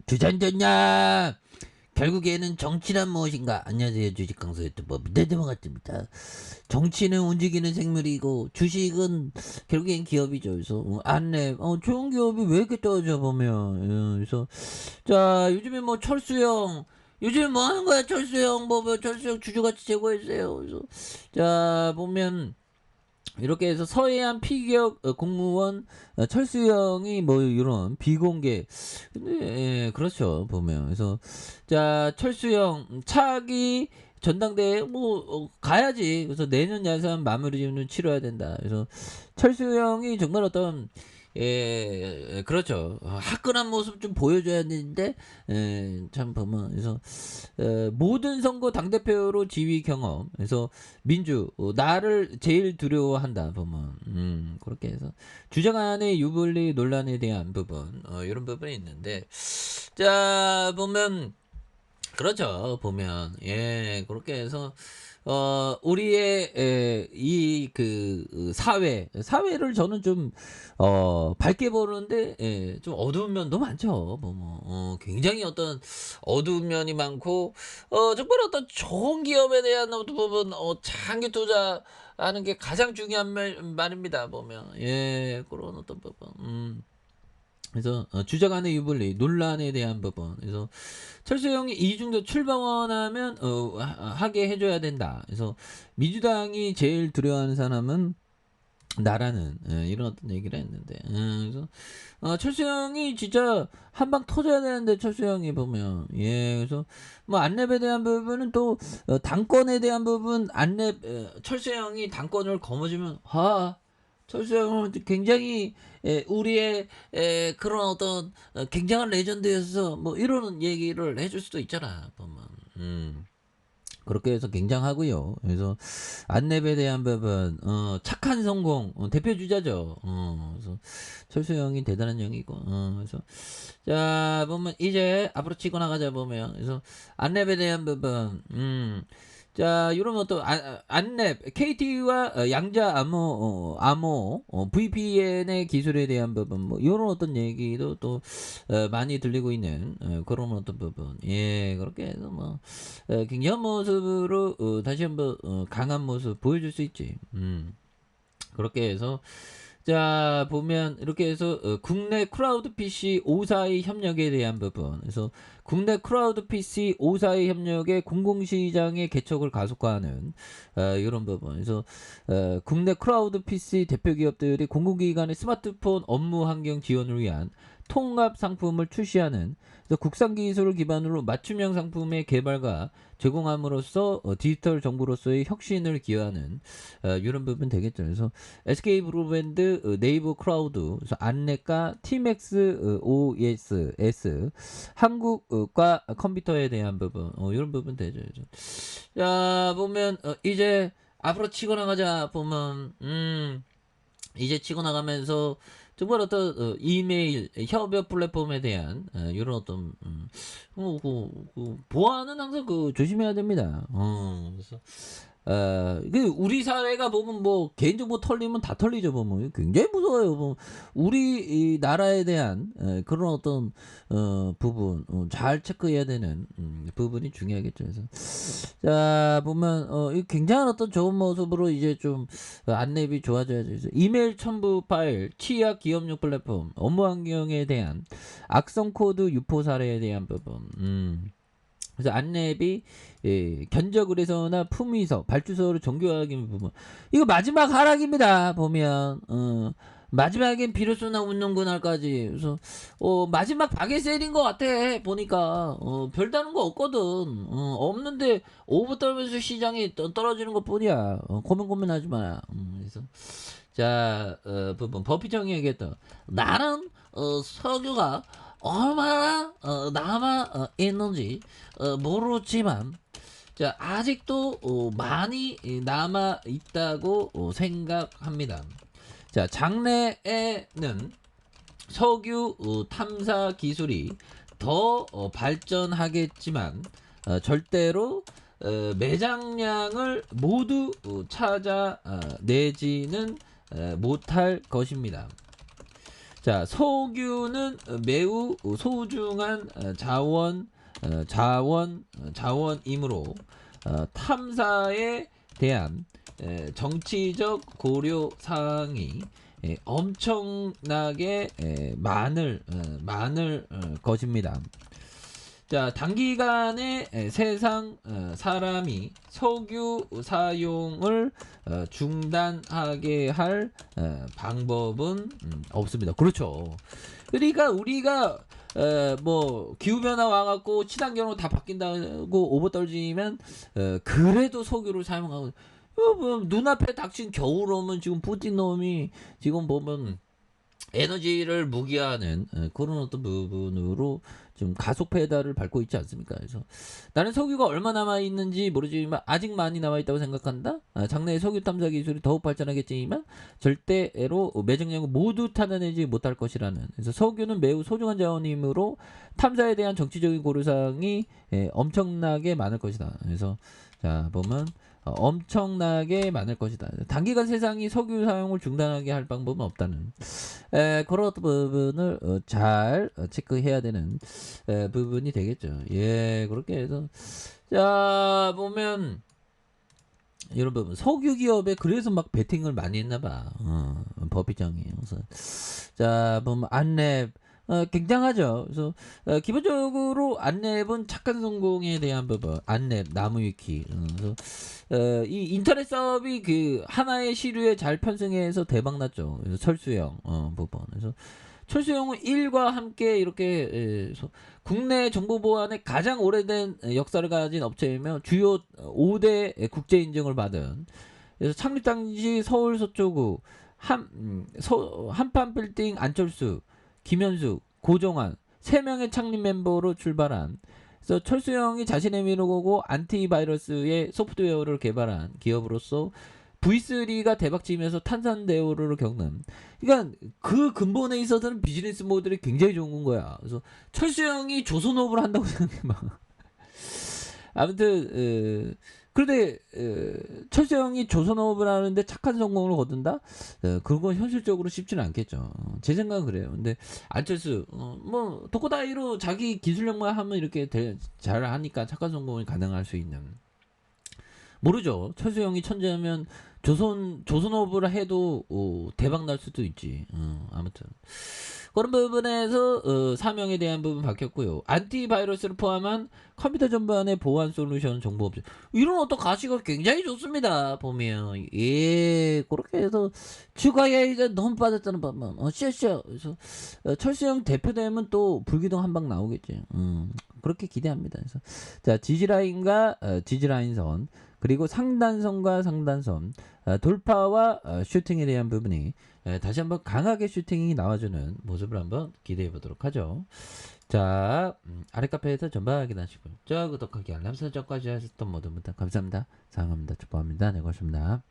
주전전야 결국에는 정치란 무엇인가? 안녕하세요. 주식강사 유튜버 민대대만같습니다. 정치는 움직이는 생물이고 주식은 결국엔 기업이죠. 그래서 안랩 좋은 기업이 왜 이렇게 떨어져 보면 그래서 자 요즘에 뭐 철수형 요즘에 뭐 하는 거야? 철수형 뭐 철수형 주주가치 제고했어요. 그래서 자 보면 이렇게 해서 서해안 피격 공무원 철수형이 뭐 이런 비공개 근데 예, 그렇죠 보면 그래서 자 철수형 차기 전당대회 뭐 가야지 그래서 내년 야산 마무리는 치러야 된다 그래서 철수형이 정말 어떤 그렇죠 화끈한 모습 좀 보여줘야 되는데 참 보면 그래서 모든 선거 당대표로 지휘 경험 그래서 민주 나를 제일 두려워한다 보면 그렇게 해서 주장안의 유불리 논란에 대한 부분 이런 부분이 있는데 자 보면 그렇죠 보면 예 그렇게 해서 우리의 이 그 사회를 저는 좀 밝게 보는데 좀 어두운 면도 많죠. 굉장히 어떤 어두운 면이 많고 정말 어떤 좋은 기업에 대한 어떤 부분 장기 투자하는 게 가장 중요한 말입니다. 보면 예 그런 어떤 부분. 그래서 주장안의 유불리 논란에 대한 부분 그래서 철수형이 이중도 출범하면 하게 해줘야 된다. 그래서 민주당이 제일 두려워하는 사람은 나라는 이런 어떤 얘기를 했는데 그래서 철수형이 진짜 한 방 터져야 되는데 철수형이 보면 그래서 뭐 안랩에 대한 부분은 또 당권에 대한 부분 안랩 철수형이 당권을 거머쥐면 철수형은 굉장히 우리의 그런 어떤 굉장한 레전드여서 뭐 이런 얘기를 해줄 수도 있잖아 보면 그렇게 해서 굉장하고요. 그래서 안랩에 대한 부분 착한 성공 대표 주자죠. 그래서 철수형이 대단한 형이고 그래서 자 보면 이제 앞으로 치고 나가자 보면 그래서 안랩에 대한 부분 자, 이런 것도 안랩 KT와 양자 암호 VPN의 기술에 대한 부분 뭐 이런 어떤 얘기도 또 많이 들리고 있는 그런 어떤 부분 예 그렇게 해서 뭐 굉장한 모습으로 다시 한번 강한 모습 보여줄 수 있지 그렇게 해서 자 보면 이렇게 해서 국내 크라우드 PC 5사의 협력에 대한 부분 그래서 국내 크라우드 PC 5사의 협력에 공공시장의 개척을 가속화하는 이런 부분 그래서 국내 크라우드 PC 대표 기업들이 공공기관의 스마트폰 업무 환경 지원을 위한 통합 상품을 출시하는 국산 기술을 기반으로 맞춤형 상품의 개발과 제공함으로써 디지털 정부로서의 혁신을 기여하는 이런 부분 되겠죠. 그래서 SK 브로드밴드, 네이버 크라우드, 그래서 안넷과 티맥스 OSS, 한국과 컴퓨터에 대한 부분 이런 부분 되죠. 자 보면 이제 앞으로 치고 나가자 보면 이제 치고 나가면서 정말 어떤 이메일 협업 플랫폼에 대한 이런 어떤 보안은 항상 조심해야 됩니다. 그래서 우리 사회가 보면 뭐 개인정보 털리면 다 털리죠 보면 굉장히 무서워요. 보면 우리 이 나라에 대한 그런 어떤 부분 잘 체크해야 되는 부분이 중요하겠죠. 그래서 자 보면 이 굉장한 어떤 좋은 모습으로 이제 좀 안랩이 좋아져야죠. 그래서 이메일 첨부 파일, 취약 기업용 플랫폼, 업무 환경에 대한 악성 코드 유포 사례에 대한 부분. 그래서 안랩이 견적 의뢰서나 품위서, 발주서로 정교하게 부분. 이거 마지막 하락입니다. 보면 마지막엔 비로소나 웃는구나까지. 그래서 마지막 바게셀인 것 같아. 보니까 별다른 거 없거든. 없는데 오버 떨면서 시장이 떨어지는 것뿐이야. 고민하지 마라. 그래서 자 부분 버피정이 얘기했던 나는 석유가 얼마나 남아 있는지 모르지만 자 아직도 많이 남아 있다고 생각합니다. 자 장래에는 석유 탐사 기술이 더 발전하겠지만 절대로 매장량을 모두 찾아내지는 못할 것입니다. 자, 석유는 매우 소중한 자원이므로 탐사에 대한 정치적 고려 사항이 엄청나게 많을 것입니다. 자, 단기간에 세상 사람이 석유 사용을 중단하게 할 방법은 없습니다. 그렇죠. 그러니까 우리가 뭐 기후변화 와갖고 친환경으로 다 바뀐다고 오버 떨지면 그래도 석유를 사용하고 뭐 눈앞에 닥친 겨울 오면 지금 푸틴 놈이 지금 보면 에너지를 무기화하는 그런 어떤 부분으로 좀 가속 페달을 밟고 있지 않습니까? 그래서 나는 석유가 얼마 남아 있는지 모르지만 아직 많이 남아 있다고 생각한다. 장래에 석유 탐사 기술이 더욱 발전하겠지만 절대로 매정량을 모두 타다내지 못할 것이라는. 그래서 석유는 매우 소중한 자원이므로 탐사에 대한 정치적인 고려사항이 엄청나게 많을 것이다. 그래서 자 보면 엄청나게 많을 것이다. 단기간 세상이 석유 사용을 중단하게 할 방법은 없다는 그런 부분을 잘 체크해야 되는 부분이 되겠죠. 예, 그렇게 해서 자 보면 이런 부분 석유 기업에 그래서 막 베팅을 많이 했나봐. 버핏장이. 그래서 자 보면 안랩 굉장하죠. 그래서 기본적으로 안랩은 착한 성공에 대한 부분, 안랩, 나무위키. 그래서 이 인터넷 사업이 그 하나의 시류에 잘 편승해서 대박났죠. 그래서 철수형 부분. 그래서 철수형은 일과 함께 이렇게 국내 정보 보안에 가장 오래된 역사를 가진 업체이며 주요 5대 국제 인증을 받은. 그래서 창립 당시 서울 서초구 한판빌딩 안철수, 김현숙, 고종환 3명의 창립 멤버로 출발한. 그래서 철수형이 자신의 미로고 안티바이러스의 소프트웨어를 개발한 기업으로서 V3가 대박치면서 탄산대오를 겪는. 그러니까 그 근본에 있어서는 비즈니스 모델이 굉장히 좋은 거야. 그래서 철수형이 조선업을 한다고 생각해봐. 아무튼 그런데 철수형이 조선업을 하는데 착한 성공을 거둔다? 그건 현실적으로 쉽지는 않겠죠. 제 생각은 그래요. 근데 안철수 뭐 도코다이로 자기 기술력만 하면 이렇게 잘 하니까 착한 성공이 가능할 수 있는. 모르죠. 철수형이 천재면 조선업을 해도 대박 날 수도 있지. 아무튼 그런 부분에서 사명에 대한 부분 바뀌었고요. 안티바이러스를 포함한 컴퓨터 전반의 보안 솔루션 정보 업체. 이런 어떤 가치가 굉장히 좋습니다. 보면 예 그렇게 해서 추가야 이제 너무 빠졌다는 것만 쉬어. 그래서 철수형 대표되면 또 불기둥 한 방 나오겠지. 그렇게 기대합니다. 그래서 자 지지라인과 지지라인선 그리고 상단선과 상단선 돌파와 슈팅에 대한 부분이 다시 한번 강하게 슈팅이 나와주는 모습을 한번 기대해 보도록 하죠. 자 아래 카페에서 전방 확인하시고요. 구독하기 알람 설정까지 하셨던 모든 분들 감사합니다. 사랑합니다. 축복합니다. 네 고맙습니다.